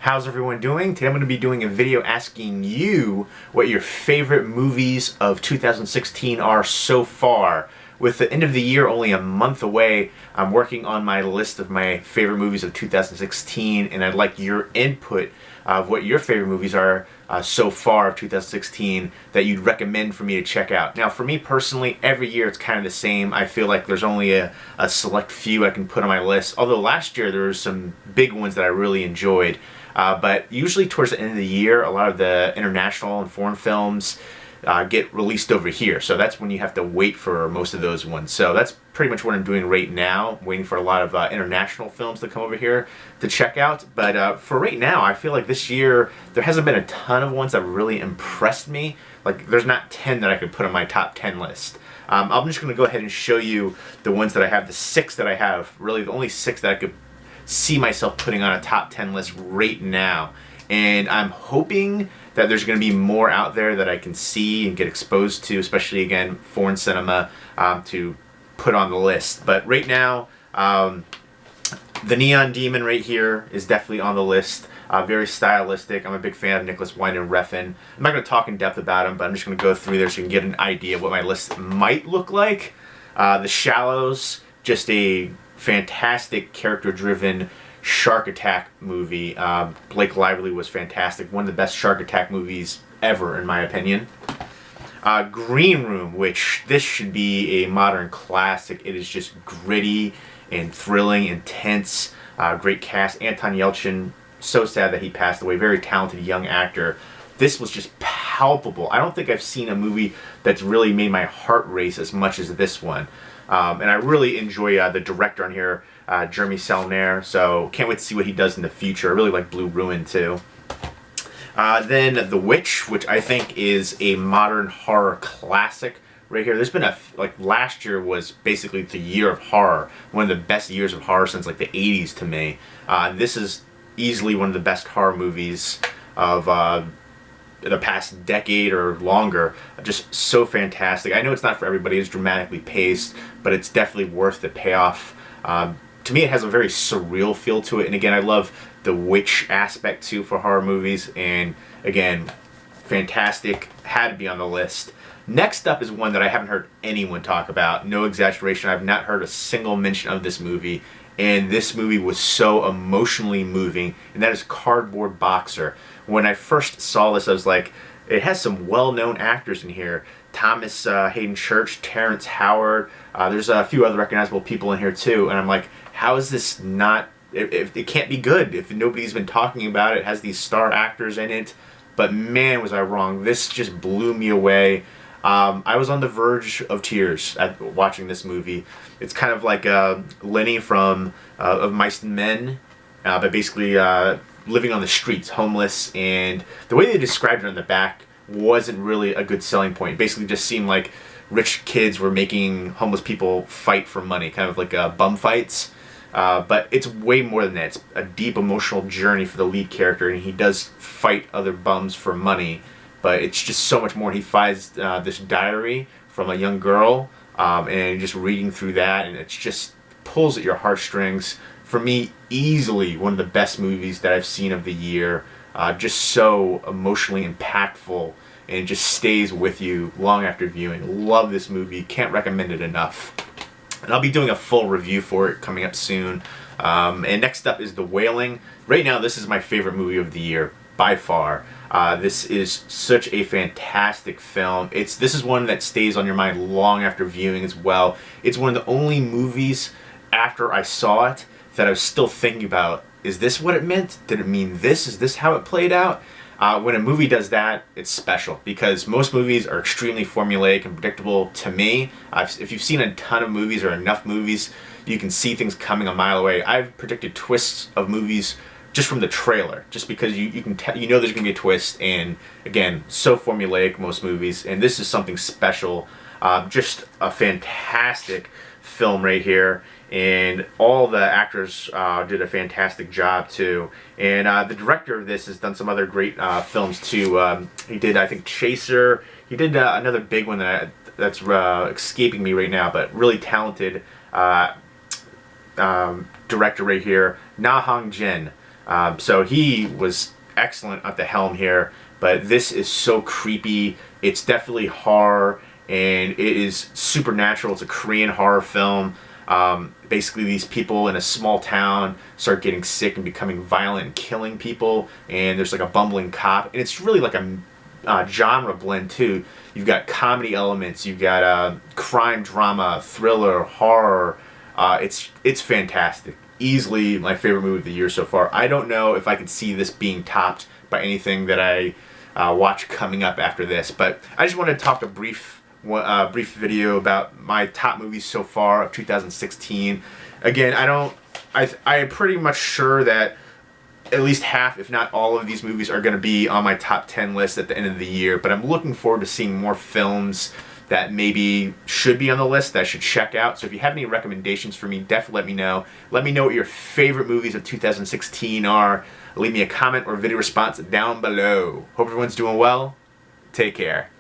How's everyone doing? Today I'm going to be doing a video asking you what your favorite movies of 2016 are so far. With the end of the year only a month away, I'm working on my list of my favorite movies of 2016, and I'd like your input of what your favorite movies are so far of 2016 that you'd recommend for me to check out. Now, for me personally, every year it's kind of the same. I feel like there's only a select few I can put on my list, although last year there were some big ones that I really enjoyed. But usually towards the end of the year, a lot of the international and foreign films get released over here. So that's when you have to wait for most of those ones. So that's pretty much what I'm doing right now, waiting for a lot of international films to come over here to check out. But for right now, I feel like this year, there hasn't been a ton of ones that really impressed me. Like, there's not 10 that I could put on my top 10 list. I'm just going to go ahead and show you the ones that I have, the 6 that I have, really the only 6 that I could see myself putting on a top 10 list right now. And I'm hoping that there's going to be more out there that I can see and get exposed to, especially, again, foreign cinema, to put on the list. But right now, the Neon Demon right here is definitely on the list. Very stylistic. I'm a big fan of Nicholas Winding Refn. I'm not going to talk in depth about him, but I'm just going to go through there so you can get an idea of what my list might look like. The Shallows, just a fantastic character-driven shark attack movie. Blake Lively was fantastic. One of the best shark attack movies ever, in my opinion. Green Room, which this should be a modern classic. It is just gritty and thrilling, intense. Great cast. Anton Yelchin, so sad that he passed away. Very talented young actor. This was just palpable. I don't think I've seen a movie that's really made my heart race as much as this one. And I really enjoy the director on here, Jeremy Saulnier, so can't wait to see what he does in the future. I really like Blue Ruin too. Then The Witch, which I think is a modern horror classic right here. There's been like, last year was basically the year of horror, one of the best years of horror since like the 80s to me. This is easily one of the best horror movies of the past decade or longer. Just so fantastic. I know it's not for everybody, it's dramatically paced, but it's definitely worth the payoff. To me, it has a very surreal feel to it, and again, I love the witch aspect too for horror movies, and again, fantastic, had to be on the list. Next up is one that I haven't heard anyone talk about. No exaggeration, I've not heard a single mention of this movie, and this movie was so emotionally moving, and that is Cardboard Boxer. When I first saw this, I was like, it has some well-known actors in here. Thomas Hayden Church, Terrence Howard, there's a few other recognizable people in here too, and I'm like, how is this not, if it can't be good if nobody's been talking about it. It has these star actors in it, but man was I wrong. This just blew me away. I was on the verge of tears at watching this movie. It's kind of like Lenny from Of Mice and Men, but basically living on the streets, homeless, and the way they described it on the back wasn't really a good selling point. It basically just seemed like rich kids were making homeless people fight for money, kind of like bum fights. But it's way more than that. It's a deep emotional journey for the lead character, and he does fight other bums for money, but it's just so much more. He finds this diary from a young girl, and just reading through that, and it just pulls at your heartstrings. For me, easily one of the best movies that I've seen of the year. Just so emotionally impactful, and it just stays with you long after viewing. Love this movie, can't recommend it enough. And I'll be doing a full review for it coming up soon. And next up is The Wailing. Right now, this is my favorite movie of the year, by far. This is such a fantastic film. This is one that stays on your mind long after viewing as well. It's one of the only movies after I saw it that I was still thinking about, is this what it meant? Did it mean this? Is this how it played out? When a movie does that, it's special, because most movies are extremely formulaic and predictable to me. If you've seen a ton of movies or enough movies, you can see things coming a mile away. I've predicted twists of movies just from the trailer, just because you know there's going to be a twist, and again, so formulaic, most movies, and this is something special. Just a fantastic film right here, and all the actors did a fantastic job too. And the director of this has done some other great films too. He did, I think, Chaser. He did another big one that's escaping me right now, but really talented director right here, Na Hong Jin. So he was excellent at the helm here, but this is so creepy. It's definitely horror, and it is supernatural. It's a Korean horror film. Basically, these people in a small town start getting sick and becoming violent and killing people, and there's like a bumbling cop, and it's really like a genre blend too. You've got comedy elements, you've got crime drama, thriller, horror. It's fantastic. Easily my favorite movie of the year so far. I don't know if I could see this being topped by anything that I watch coming up after this, but I just wanted to talk a brief video about my top movies so far of 2016. Again, I am pretty much sure that at least half, if not all of these movies are going to be on my top 10 list at the end of the year, but I'm looking forward to seeing more films that maybe should be on the list that I should check out. So if you have any recommendations for me, definitely let me know. Let me know what your favorite movies of 2016 are. Leave me a comment or video response down below. Hope everyone's doing well. Take care.